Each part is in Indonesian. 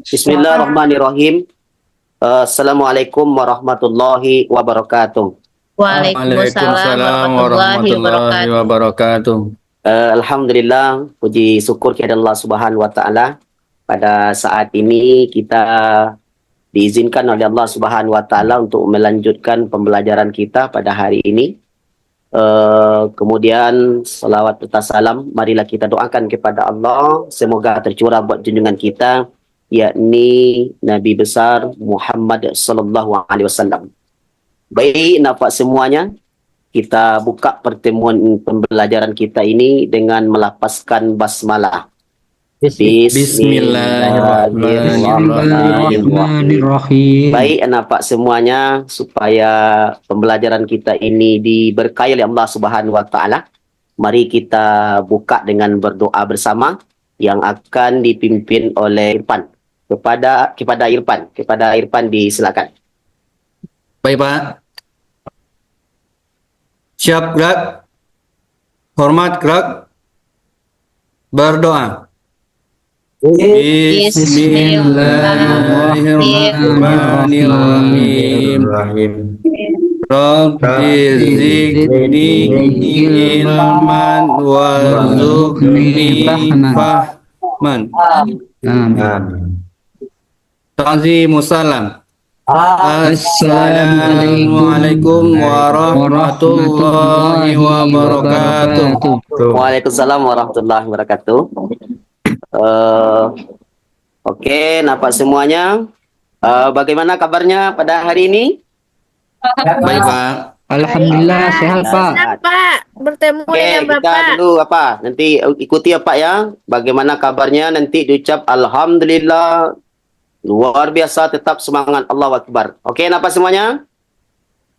Bismillahirrahmanirrahim. Assalamualaikum warahmatullahi wabarakatuh. Waalaikumsalam Waalaikumsalam warahmatullahi wabarakatuh. Alhamdulillah, puji syukur kepada Allah Subhanahu wa taala. Pada saat ini kita diizinkan oleh Allah Subhanahu wa taala untuk melanjutkan pembelajaran kita pada hari ini. Kemudian salawat serta salam marilah kita doakan kepada Allah semoga tercurah buat junjungan kita yakni Nabi besar Muhammad sallallahu alaihi wasallam. Baik, nampak semuanya, kita buka pertemuan pembelajaran kita ini dengan melafazkan basmalah. Bismillahirrahmanirrahim. Baik, nampak semuanya, supaya pembelajaran kita ini diberkahi oleh Allah Subhanahu wa taala. Mari kita buka dengan berdoa bersama yang akan dipimpin oleh Irfan. Kepada Irfan disilakan. Baik, Pak. Siap gerak. Hormat gerak. Berdoa. Bismillahirrahmanirrahim. Rabbi zidni ilman warzuqni fahman. Ta'zimussalam. Assalamualaikum warahmatullahi wabarakatuh. Waalaikumsalam warahmatullahi wabarakatuh. Oke, nampak semuanya. Bagaimana kabarnya pada hari ini? Baik, Pak. Alhamdulillah sehat Pak. Senang Pak bertemu dengan Kita Bapak. dulu nanti ikuti ya Pak ya. Bagaimana kabarnya nanti diucap Alhamdulillah. Luar biasa, tetap semangat, Allahu Akbar. Oke, nampak semuanya?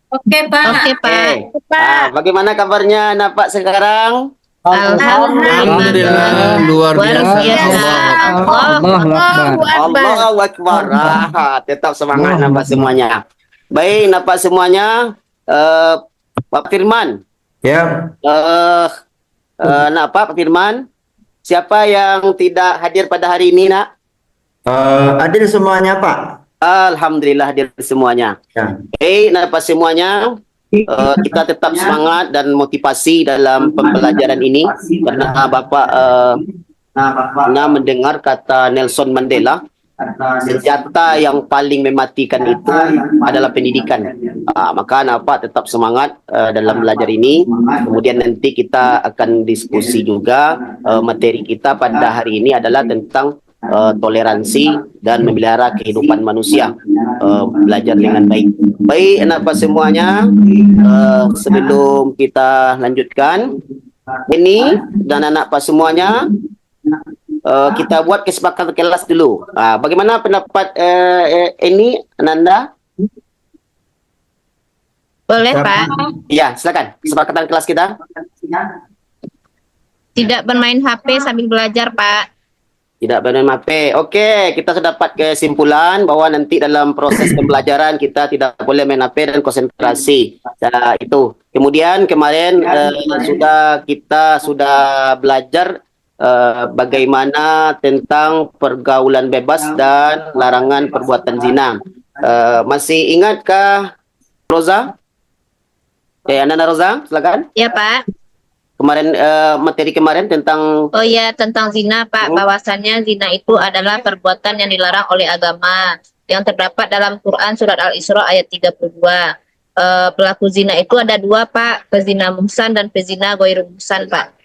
Oke Pak. Oke. Bagaimana kabarnya nampak sekarang? Alhamdulillah, luar biasa. Allahu Akbar. Tetap semangat nampak semuanya. Baik, nampak semuanya. Pak Firman. Ya. Pak Firman. Siapa yang tidak hadir pada hari ini, nak? Hadir semuanya, Pak. Alhamdulillah hadir semuanya. Ya. Nampak semuanya. Kita tetap semangat dan motivasi dalam pembelajaran ini karena Bapak pernah mendengar kata Nelson Mandela, senjata yang paling mematikan itu adalah pendidikan. Maka Bapak tetap semangat dalam belajar ini. Kemudian nanti kita akan diskusi juga. Materi kita pada hari ini adalah tentang toleransi dan memelihara kehidupan manusia, belajar dengan baik. Baik, nampak semuanya. Sebelum kita lanjutkan ini dan anak pak semuanya, kita buat kesepakatan kelas dulu. Bagaimana pendapat ini, Ananda? Boleh Pak. Ya, silakan. Kesepakatan kelas kita. Tidak bermain HP sambil belajar Pak. Tidak bermain HP. Okey, kita sudah dapat kesimpulan bahwa nanti dalam proses pembelajaran kita tidak boleh main HP dan konsentrasi. Itu. Kemudian kemarin kita sudah belajar bagaimana tentang pergaulan bebas dan larangan perbuatan zina. Masih ingatkah Roza? Anda Roza, silakan. Ya Pak. Kemarin materi kemarin tentang tentang zina Pak, bahwasannya zina itu adalah perbuatan yang dilarang oleh agama yang terdapat dalam Quran surat Al-Isra ayat 32. Pelaku zina itu ada dua Pak, pezina muhsan dan pezina ghairul muhsan Pak.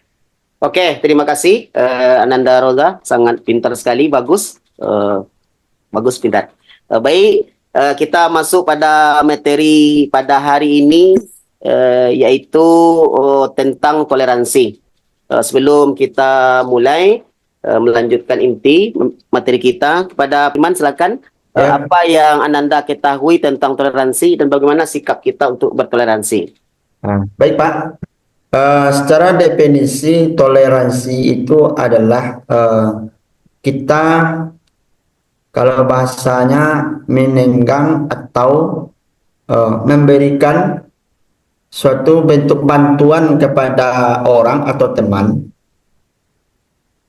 Oke, terima kasih Ananda Roza, sangat pintar sekali, bagus. Bagus, pintar. Baik, kita masuk pada materi pada hari ini, yaitu tentang toleransi. Sebelum kita mulai melanjutkan inti materi kita, kepada Firman silakan. Apa yang Ananda ketahui tentang toleransi dan bagaimana sikap kita untuk bertoleransi? Baik Pak, secara definisi toleransi itu adalah kita, kalau bahasanya, menenggang atau memberikan suatu bentuk bantuan kepada orang atau teman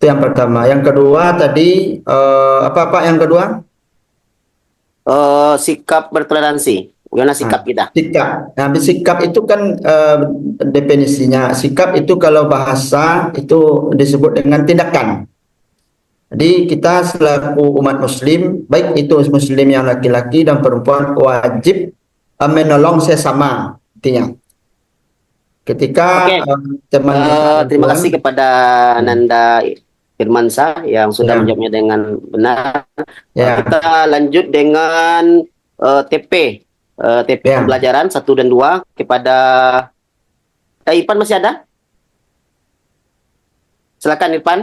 Itu yang pertama. Yang kedua tadi apa Pak yang kedua? Sikap bertoleransi. Bagaimana sikap kita? Sikap. Nah, sikap itu kan definisinya. Sikap itu kalau bahasa itu disebut dengan tindakan. Jadi kita selaku umat muslim, baik itu muslim yang laki-laki dan perempuan, wajib menolong sesama. Intinya. Ketika Oke. teman kita Terima perempuan, kasih kepada Nanda Firmansyah yang sudah Ya. menjawabnya dengan benar. ya, Kita lanjut dengan TP. TP Ya. pembelajaran 1 dan 2 kepada Irfan masih ada? Silakan Irfan.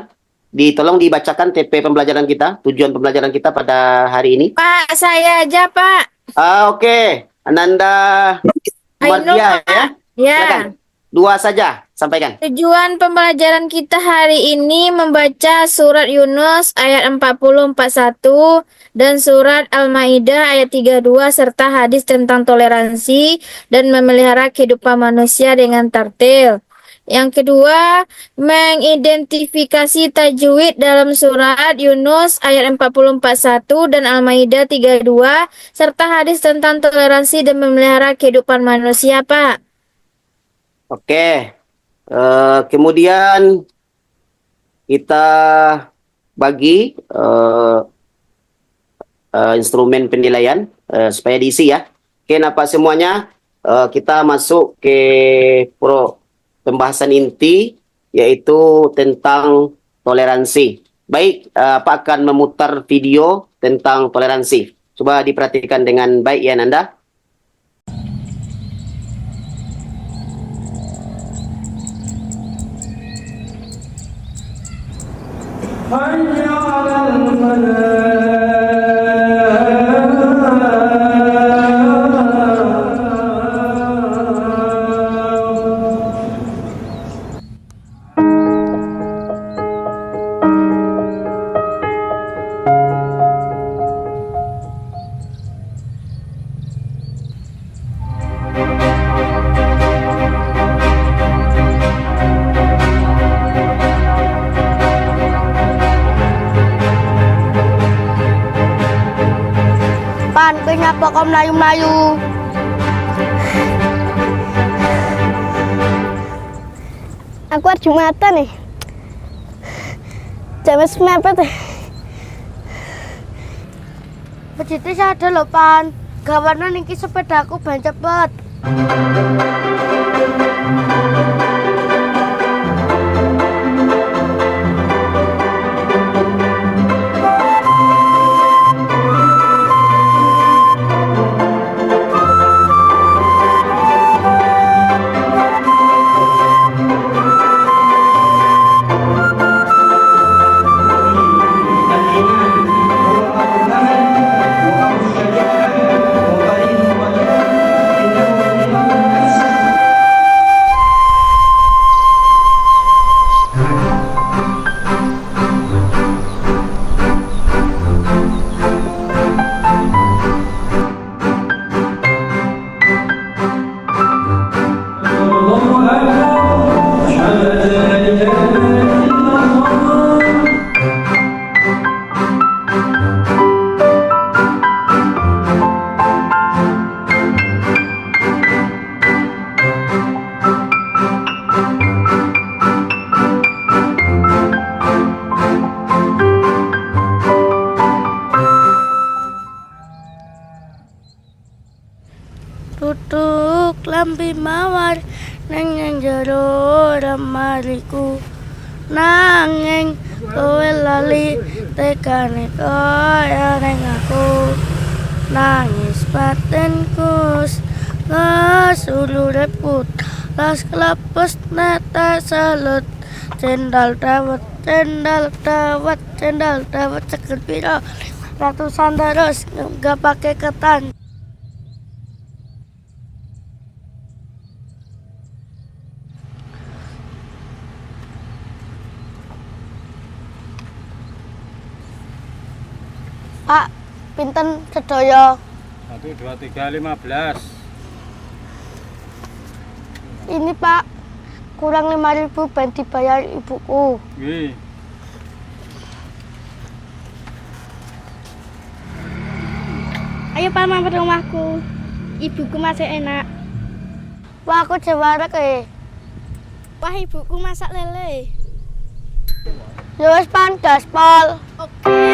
Tolong dibacakan TP pembelajaran kita, tujuan pembelajaran kita pada hari ini. Pak, saya aja, Pak. Oke. Ananda Ainul, Mardia ya. Ya, Silakan. 2 saja, sampaikan. tujuan pembelajaran kita hari ini membaca surat Yunus ayat 40-41 dan surat Al-Maidah ayat 32 serta hadis tentang toleransi dan memelihara kehidupan manusia dengan tartil. Yang kedua, mengidentifikasi tajwid dalam surat Yunus ayat 40-41 dan Al-Maidah 32 serta hadis tentang toleransi dan memelihara kehidupan manusia, Pak. Oke. Kemudian kita bagi instrumen penilaian supaya diisi ya. Oke, Pak semuanya, kita masuk ke pembahasan inti yaitu tentang toleransi. Baik, Pak akan memutar video tentang toleransi. Coba diperhatikan dengan baik ya Nanda. Pan, kenapa kau melayu-melayu? Aku harus Jumatan nih. Jam mepet nih. Begitu ada loh, Pan. Gawarna niki sepedaku ban cepet. Duduk lambi mawar neng jero ramariku nanging kowe lali tekane kaya neng aku nangis batinku ngasulu reput las kelapus neta salut cendal dawet ceket piro ratusan terus gak pakai ketan. Pak, pinten sedaya? 1, 2, 3, 15. Ini Pak, kurang 5.000 ben dibayar ibuku. Wih, Ayo Pak mampir rumahku. Ibuku masak enak. Wah, aku jewarek Wah, ibuku masak lele. Ya wis pandas, Pol. Oke.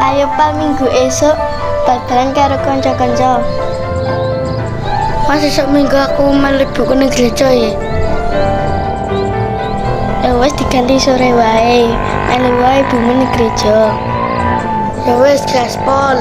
Ayo Pak minggu esok bal-balan karo kanca-kanca. Mas esok minggu aku melu ibuku ning gereja ya. Ya wis diganti sore wae. Melu wae ibumu ning gereja. Ya wis gaspol.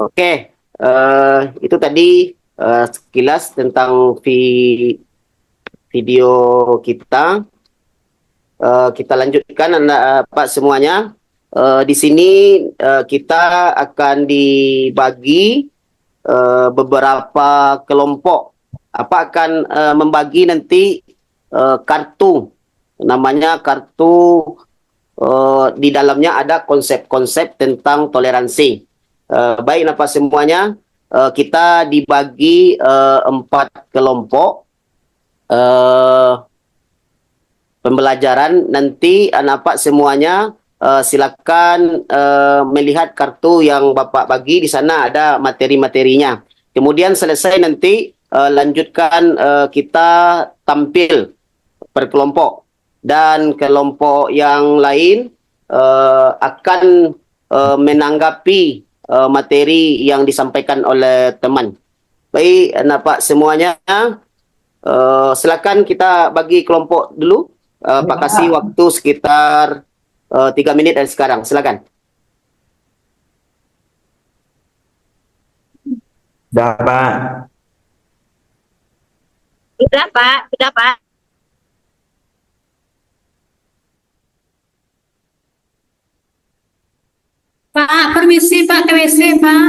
Oke, itu tadi sekilas tentang video kita. Kita lanjutkan Pak semuanya. Di sini kita akan dibagi beberapa kelompok. Akan membagi nanti kartu, namanya kartu. Di dalamnya ada konsep-konsep tentang toleransi. Baik Napa semuanya, kita dibagi 4 kelompok pembelajaran. Nanti Napa semuanya silakan melihat kartu yang Bapak bagi. Di sana ada materi-materinya. Kemudian selesai nanti lanjutkan kita tampil per kelompok. Dan kelompok yang lain akan menanggapi materi yang disampaikan oleh teman. Baik, Pak semuanya, silakan kita bagi kelompok dulu. Pak kasih waktu sekitar 3 menit dari sekarang. Silakan. Dah, Pak. Sudah Pak, sudah Pak. Pak, permisi Pak, ke WC Pak.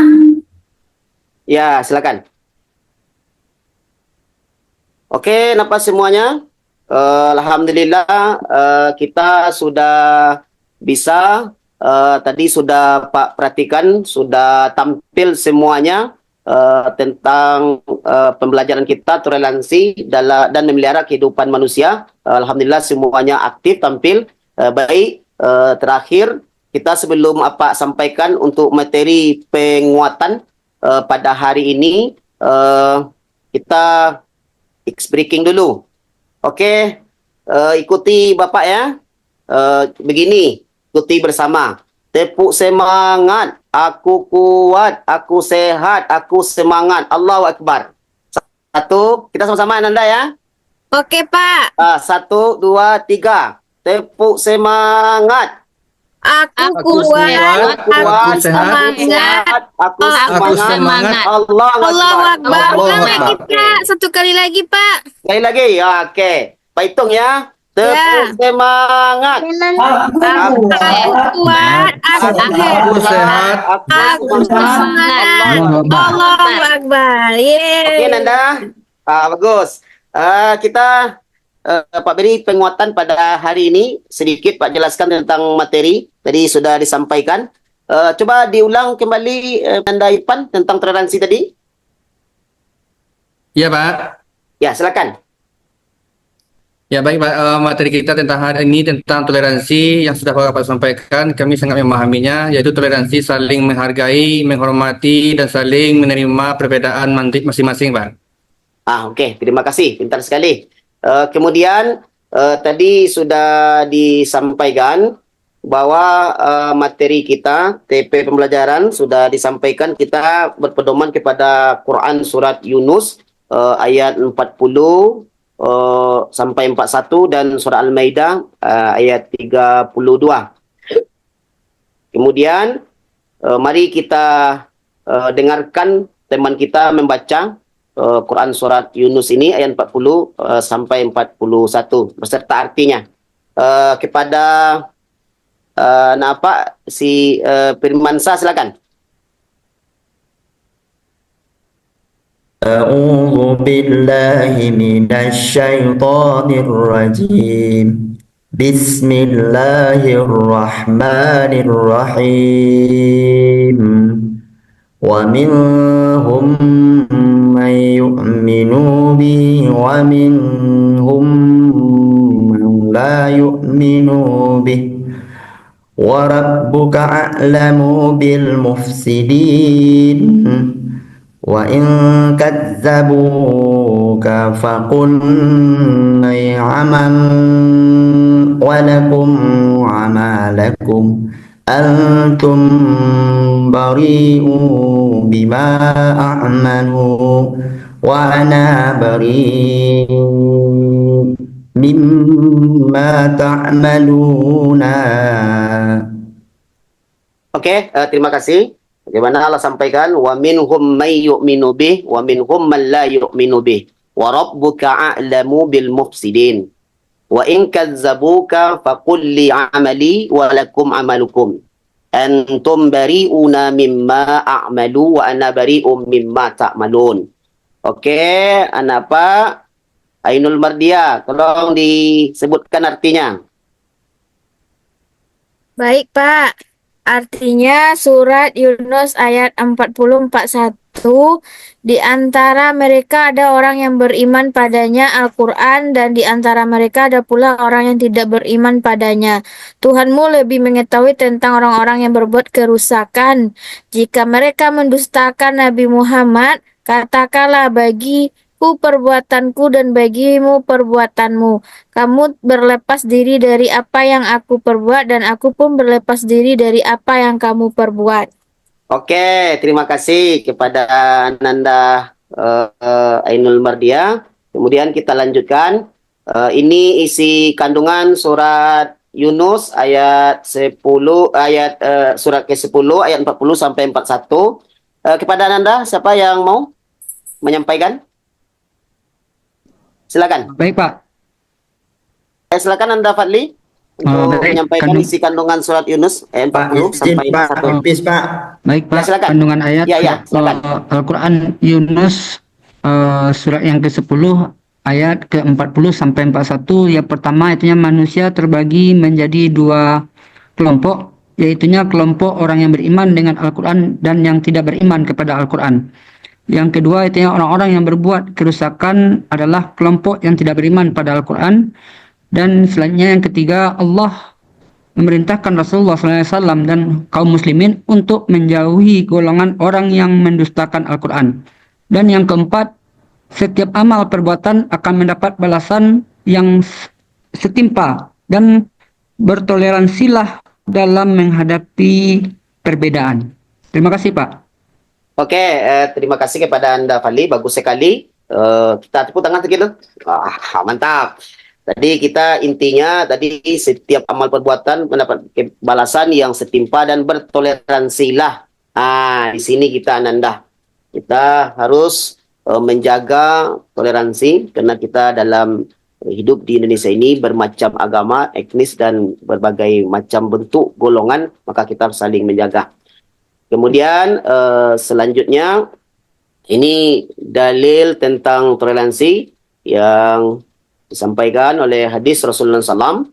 Ya, silakan. Oke, Napa semuanya? Alhamdulillah kita sudah bisa. Tadi sudah Pak perhatikan, sudah tampil semuanya tentang pembelajaran kita toleransi dan memelihara kehidupan manusia. Alhamdulillah semuanya aktif tampil. Baik, terakhir kita sebelum apa sampaikan untuk materi penguatan pada hari ini, kita breaking dulu. Oke, ikuti Bapak ya. Begini, ikuti bersama. Tepuk semangat, aku kuat, aku sehat, aku semangat. Allahu Akbar. 1, kita sama-sama Nanda ya. Oke, Pak. 1, 2, 3. Tepuk semangat. Aku kuat, aku semangat, aku semangat. Allahu Akbar. Ulang Allahu lagi, Akbar. Pak. 1 kali lagi, Pak. Sekali lagi. Ya, oke. Pak hitung ya. Tepuk semangat. Aku kuat, Aku sehat. aku semangat. Allahu Akbar. Oke, Yeay. Nanda. Bagus. Kita Pak beri penguatan pada hari ini. Sedikit Pak jelaskan tentang materi. Tadi sudah disampaikan. Coba diulang kembali Nanda Ipan tentang toleransi tadi. Ya Pak. Ya, silakan. Ya baik Pak, materi kita tentang hari ini tentang toleransi yang sudah Bapak sampaikan, kami sangat memahaminya, yaitu toleransi saling menghargai, menghormati, dan saling menerima perbedaan masing-masing Pak. Oke. Terima kasih. Pintar sekali. Kemudian tadi sudah disampaikan bahwa materi kita TP pembelajaran sudah disampaikan, kita berpedoman kepada Quran surat Yunus ayat 40 sampai 41 dan surah Al-Maidah ayat 32. Kemudian mari kita dengarkan teman kita membaca Quran surat Yunus ini ayat 40 sampai 41 beserta artinya. Kepada si Firmansa silakan. أعوذ بالله من الشيطان الرجيم بسم الله الرحمن الرحيم ومنهم من يؤمن به ومنهم من لا يؤمن به وربك أعلم بالمفسدين وإن كذبوك فقل نعم ولكم عمالكم أنتم بريئون بما أعملوا وأنا بريء مما تعملون. Oke, terima kasih. Bagaimana Allah sampaikan, wa minhum may yu'minu bih wa minhum man la yu'minu bih wa rabbuka a'lamu bil mufsidin wa in kadzabuka faqul li amali wa lakum amalukum antum bari'una mimma a'malu wa ana bari'um mimma ta'malun. Oke, anak Pak Ainul Mardia, tolong disebutkan artinya. Baik, Pak. Artinya surat Yunus ayat 40-41, di antara mereka ada orang yang beriman padanya Al-Quran dan di antara mereka ada pula orang yang tidak beriman padanya. Tuhanmu lebih mengetahui tentang orang-orang yang berbuat kerusakan. Jika mereka mendustakan Nabi Muhammad, katakanlah bagiku perbuatanku dan bagimu perbuatanmu. Kamu berlepas diri dari apa yang aku perbuat dan aku pun berlepas diri dari apa yang kamu perbuat. Oke, terima kasih kepada Nanda Ainul Mardia. Kemudian kita lanjutkan. Ini isi kandungan surat Yunus ayat 10 surat ke-10 ayat 40 sampai 41. Kepada Nanda, siapa yang mau menyampaikan? Silakan. Baik, Pak. Silakan Anda Fadli untuk menyampaikan isi kandungan surat Yunus ayat 40 sampai 41. Baik, Pak. Ya, silakan. Kandungan ayat silakan. Al-Quran Yunus surat yang ke-10 ayat ke-40 sampai 41. Yang pertama itunya manusia terbagi menjadi dua kelompok, yaitunya kelompok orang yang beriman dengan Al-Quran dan yang tidak beriman kepada Al-Quran. Yang kedua itu orang-orang yang berbuat kerusakan adalah kelompok yang tidak beriman pada Al-Quran. Dan selanjutnya yang ketiga, Allah memerintahkan Rasulullah SAW dan kaum muslimin untuk menjauhi golongan orang yang mendustakan Al-Quran. Dan yang keempat, setiap amal perbuatan akan mendapat balasan yang setimpal dan bertoleransilah dalam menghadapi perbedaan. Terima kasih, Pak. Oke, terima kasih kepada Anda Fadli, bagus sekali. Kita tepuk tangan sedikit. Mantap. Tadi kita intinya tadi setiap amal perbuatan mendapat balasan yang setimpal dan bertoleransilah. Di sini kita Ananda. Kita harus menjaga toleransi karena kita dalam hidup di Indonesia ini bermacam agama, etnis dan berbagai macam bentuk golongan, maka kita harus saling menjaga. Kemudian selanjutnya ini dalil tentang toleransi yang disampaikan oleh hadis Rasulullah SAW.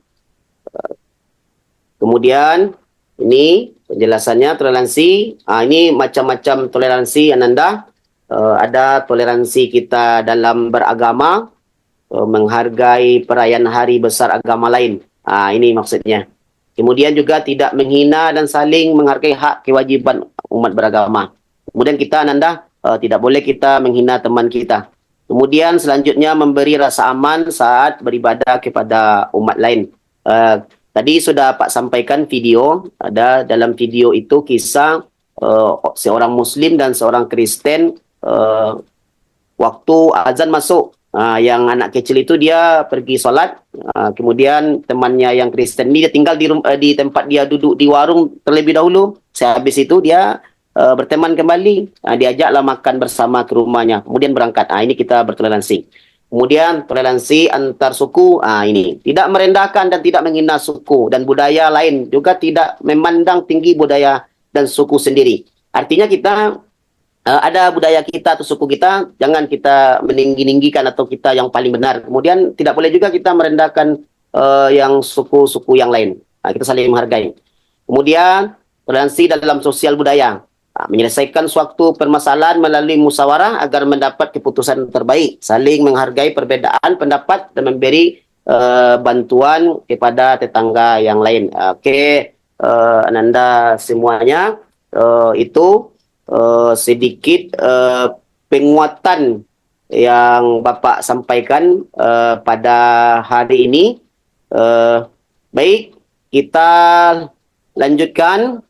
Kemudian ini penjelasannya toleransi. Ini macam-macam toleransi Ananda. Ada toleransi kita dalam beragama, menghargai perayaan hari besar agama lain. Ini maksudnya. Kemudian juga tidak menghina dan saling menghargai hak kewajiban umat beragama. Kemudian kita Ananda tidak boleh kita menghina teman kita. Kemudian selanjutnya memberi rasa aman saat beribadah kepada umat lain. Tadi sudah Pak sampaikan video, ada dalam video itu kisah seorang Muslim dan seorang Kristen waktu azan masuk, yang anak kecil itu dia pergi sholat, kemudian temannya yang Kristen ini dia tinggal di tempat dia duduk di warung terlebih dahulu. Sehabis itu dia berteman kembali, diajaklah makan bersama ke rumahnya, kemudian berangkat. Ini kita bertoleransi. Kemudian toleransi antar suku, ini tidak merendahkan dan tidak menghina suku dan budaya lain, juga tidak memandang tinggi budaya dan suku sendiri. Artinya kita ada budaya kita atau suku kita, jangan kita meninggi-ninggikan atau kita yang paling benar. Kemudian tidak boleh juga kita merendahkan yang suku-suku yang lain. Kita saling menghargai. Kemudian toleransi dalam sosial budaya. Menyelesaikan suatu permasalahan melalui musyawarah agar mendapat keputusan terbaik, saling menghargai perbedaan pendapat dan memberi bantuan kepada tetangga yang lain. Oke, Ananda semuanya, itu sedikit penguatan yang Bapak sampaikan pada hari ini. Baik, kita lanjutkan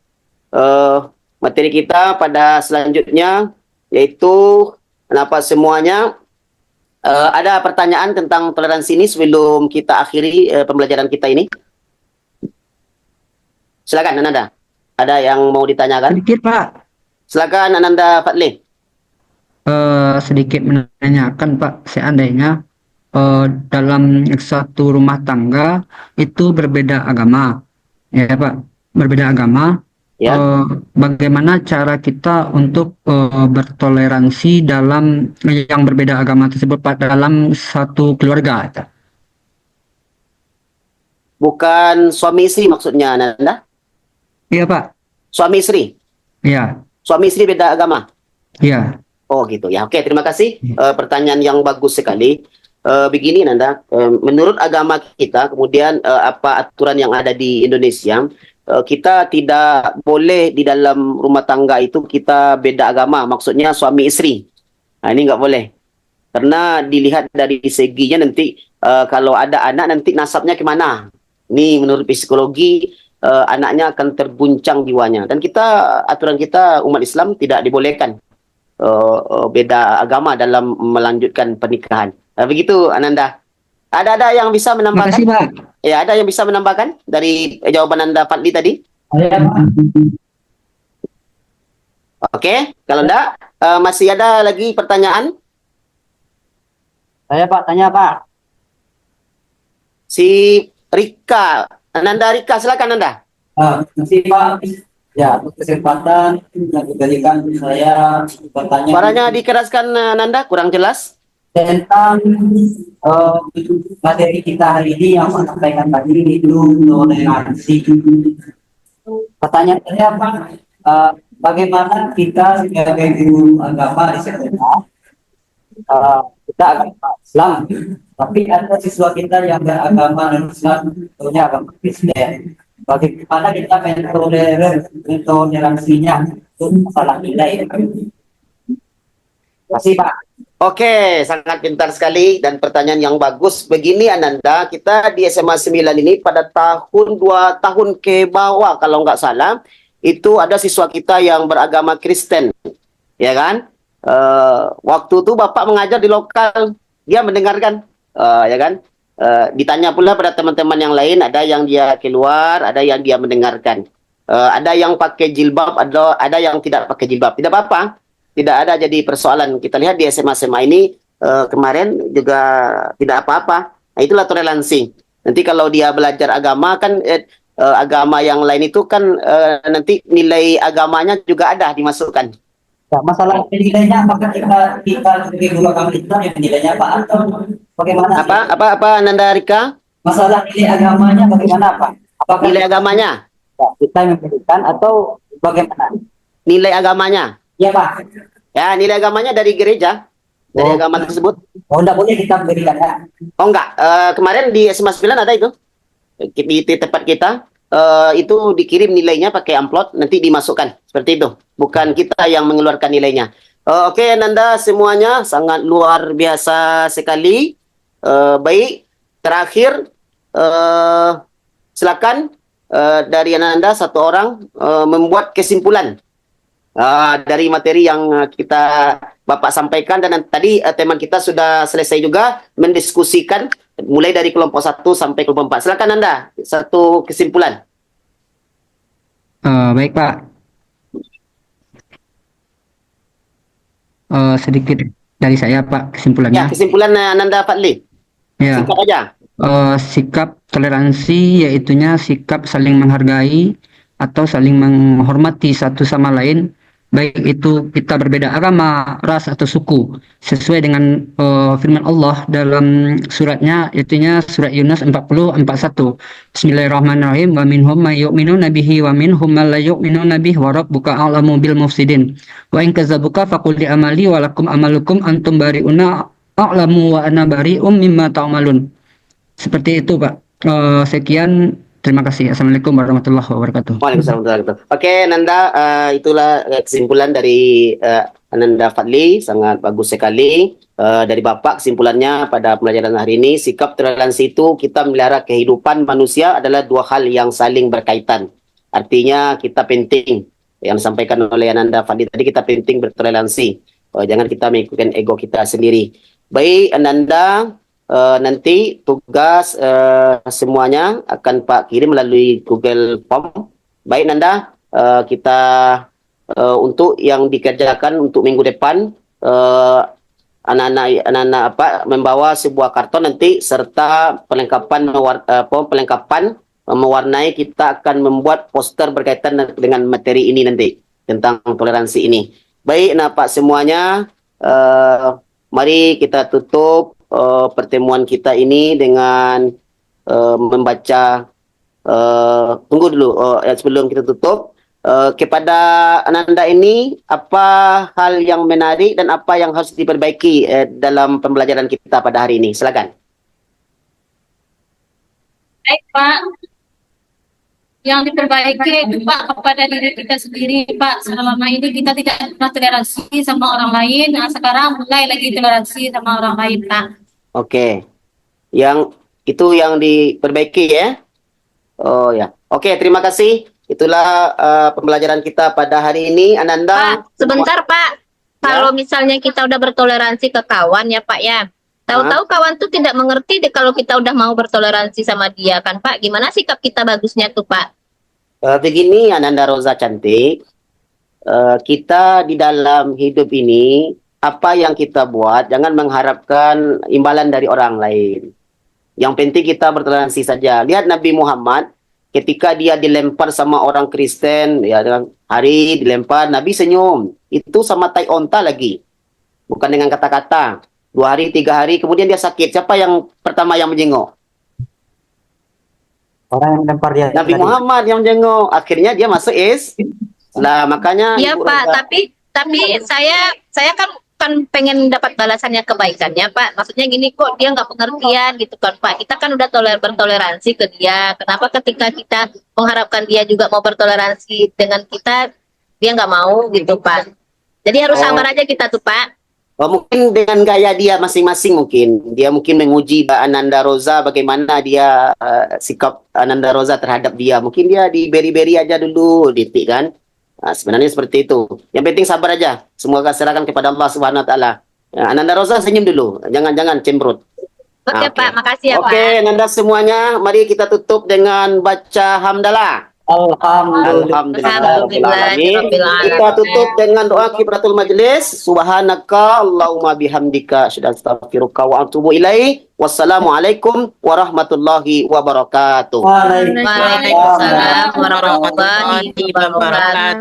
materi kita pada selanjutnya, yaitu kenapa semuanya. Ada pertanyaan tentang toleransi ini sebelum kita akhiri pembelajaran kita ini? Silakan Ananda. Ada yang mau ditanyakan? Sedikit Pak, Silakan Ananda Fadli. sedikit menanyakan Pak, seandainya dalam satu rumah tangga itu berbeda agama, ya Pak, berbeda agama. Ya. Bagaimana cara kita untuk bertoleransi dalam yang berbeda agama tersebut Pak, dalam satu keluarga? Bukan suami istri maksudnya Ananda? Iya Pak. Suami istri? Iya. Suami istri beda agama? Iya. Oh gitu ya. Oke, terima kasih. Pertanyaan yang bagus sekali. Begini Nanda, menurut agama kita, kemudian apa aturan yang ada di Indonesia, kita tidak boleh di dalam rumah tangga itu kita beda agama, maksudnya suami istri. Ini nggak boleh. Karena dilihat dari seginya nanti kalau ada anak nanti nasabnya kemana? Ini menurut psikologi anaknya akan terguncang jiwanya. Dan aturan kita umat Islam tidak dibolehkan beda agama dalam melanjutkan pernikahan. Begitu Ananda. Ada yang bisa menambahkan? Terima kasih Pak. Ya, ada yang bisa menambahkan dari jawaban Anda Fadli tadi? Oke, kalau enggak, masih ada lagi pertanyaan? Saya Pak, tanya Pak. Si Rika, Ananda Rika, silakan Anda. Masih Pak. Ya, untuk kesempatan yang diberikan saya bertanya. Suaranya dikeraskan Ananda, kurang jelas. Tentang materi kita hari ini yang saya sampaikan tadi itu toleransi. Pertanyaan saya Pak, bagaimana kita sebagai guru agama di sekolah, kita agama Islam, tapi ada siswa kita yang beragama non Islam, tentunya agama Kristen. Bagaimana kita mentoleransinya untuk masalah nilai? Terima kasih Pak. Oke, sangat pintar sekali dan pertanyaan yang bagus. Begini Ananda, kita di SMA 9 ini pada tahun 2 tahun ke bawah kalau nggak salah, itu ada siswa kita yang beragama Kristen. Ya kan? Waktu itu Bapak mengajar di lokal, dia mendengarkan. Ya kan? Ditanya pula pada teman-teman yang lain, ada yang dia keluar, ada yang dia mendengarkan. Ada yang pakai jilbab, ada yang tidak pakai jilbab. Tidak apa-apa. Tidak ada jadi persoalan. Kita lihat di SMA-SMA ini kemarin juga tidak apa-apa. Nah, itulah toleransi. Nanti kalau dia belajar agama kan agama yang lain itu kan nanti nilai agamanya juga ada dimasukkan. Ya, masalah nilainya apakah kita sebagai guru agama Islam yang nilainya apa atau bagaimana? Apa Nanda Rika? Masalah nilai agamanya bagaimana Pak? Apakah Nilai agamanya? ya, kita yang memberikan atau bagaimana? Nilai agamanya? Ya Pak. Ya, nilai agamanya dari gereja, dari agama tersebut. Oh, enggak boleh kita berikan ya? Oh enggak, kemarin di SMA 9 ada itu. Di tempat kita, itu dikirim nilainya pakai amplop, nanti dimasukkan. Seperti itu. Bukan kita yang mengeluarkan nilainya. Oke, Nanda semuanya sangat luar biasa sekali. Baik, terakhir, silakan dari Nanda satu orang membuat kesimpulan. dari materi yang kita Bapak sampaikan, dan tadi teman kita sudah selesai juga mendiskusikan mulai dari kelompok 1 sampai kelompok 4. Silakan Anda satu kesimpulan. Baik Pak. Sedikit dari saya Pak Ya, kesimpulannya. kesimpulan Ananda Fadli. Ya. Singkat aja. Sikap toleransi yaitunya sikap saling menghargai atau saling menghormati satu sama lain, baik itu kita berbeda agama, ras atau suku, sesuai dengan firman Allah dalam suratnya, yaitunya surat Yunus 40:41. Bismillahirrahmanirrahim. Wa minhum may yu'minuna bihi wa minhum may la yu'minuna bihi wa rabbuka a'lamu bil mufsidin. Wa in kadzabuka faqul li amali wa lakum amalukum antum bari'una a'lamu wa ana bari'um mimma ta'malun. Seperti itu Pak. Sekian, terima kasih. Assalamualaikum warahmatullahi wabarakatuh. Waalaikumsalam warahmatullahi wabarakatuh. Oke, Nanda, itulah kesimpulan dari Ananda Fadli, sangat bagus sekali. Dari Bapak, kesimpulannya pada pembelajaran hari ini, sikap toleransi itu kita melihara kehidupan manusia adalah dua hal yang saling berkaitan. Artinya kita penting, yang disampaikan oleh Ananda Fadli tadi, kita penting bertoleransi. Jangan kita mengikutkan ego kita sendiri. Baik, Ananda, nanti tugas semuanya akan Pak kirim melalui Google Form. Baik Nanda, kita untuk yang dikerjakan untuk minggu depan, anak-anak apa membawa sebuah karton nanti serta pelengkapan mewarnai. Kita akan membuat poster berkaitan dengan materi ini nanti tentang toleransi ini. Baik, Pak semuanya, mari kita tutup pertemuan kita ini dengan membaca, tunggu dulu sebelum kita tutup, kepada Ananda ini apa hal yang menarik dan apa yang harus diperbaiki dalam pembelajaran kita pada hari ini. Silakan. Baik Pak, yang diperbaiki itu Pak kepada diri kita sendiri Pak. Selama ini kita tidak pernah toleransi sama orang lain, nah sekarang mulai lagi toleransi sama orang lain Pak. Oke, yang itu yang diperbaiki ya. Oh ya, oke, terima kasih. Itulah pembelajaran kita pada hari ini, Ananda. Pak, sebentar Pak. Kalau misalnya kita udah bertoleransi ke kawan ya Pak ya, tahu-tahu kawan tuh tidak mengerti deh kalau kita udah mau bertoleransi sama dia kan Pak. Gimana sikap kita bagusnya tuh Pak? Begini Ananda Roza cantik, kita di dalam hidup ini, apa yang kita buat, jangan mengharapkan imbalan dari orang lain. Yang penting kita bertoleransi saja. Lihat Nabi Muhammad, ketika dia dilempar sama orang Kristen, ya dalam hari dilempar, Nabi senyum. Itu sama tai onta lagi. Bukan dengan kata-kata. 2 hari, 3 hari, kemudian dia sakit. Siapa yang pertama yang menjenguk? Orang yang lempar dia. Nabi Muhammad yang menjenguk. Akhirnya dia masuk Islam. Makanya Iya Ibu Pak, Roza, tapi saya kan pengen dapat balasannya kebaikannya Pak. Maksudnya gini, kok dia nggak pengertian gitu kan Pak. Kita kan udah bertoleransi ke dia. Kenapa ketika kita mengharapkan dia juga mau bertoleransi dengan kita, dia nggak mau gitu Pak. Jadi harus sabar aja kita tuh Pak. mungkin dengan gaya dia masing-masing, mungkin dia menguji Ananda Roza bagaimana dia sikap Ananda Roza terhadap dia. Mungkin dia diberi-beri aja dulu, titik kan. Nah, sebenarnya seperti itu. Yang penting sabar aja. Semoga serahkan kepada Allah Subhanahu Wa Taala. Ya, Ananda Roza senyum dulu, jangan cemberut. Oke Pak, makasih ya Pak. Oke, Nanda semuanya, mari kita tutup dengan baca hamdalah. Alhamdulillah. Kita tutup dengan doa kifaratul majlis. Subhanaka Allahumma bihamdika asyhadu an la ilaha illa anta astaghfiruka wa atubu ilaik. Wassalamualaikum warahmatullahi wabarakatuh. Waalaikumsalam warahmatullahi wabarakatuh.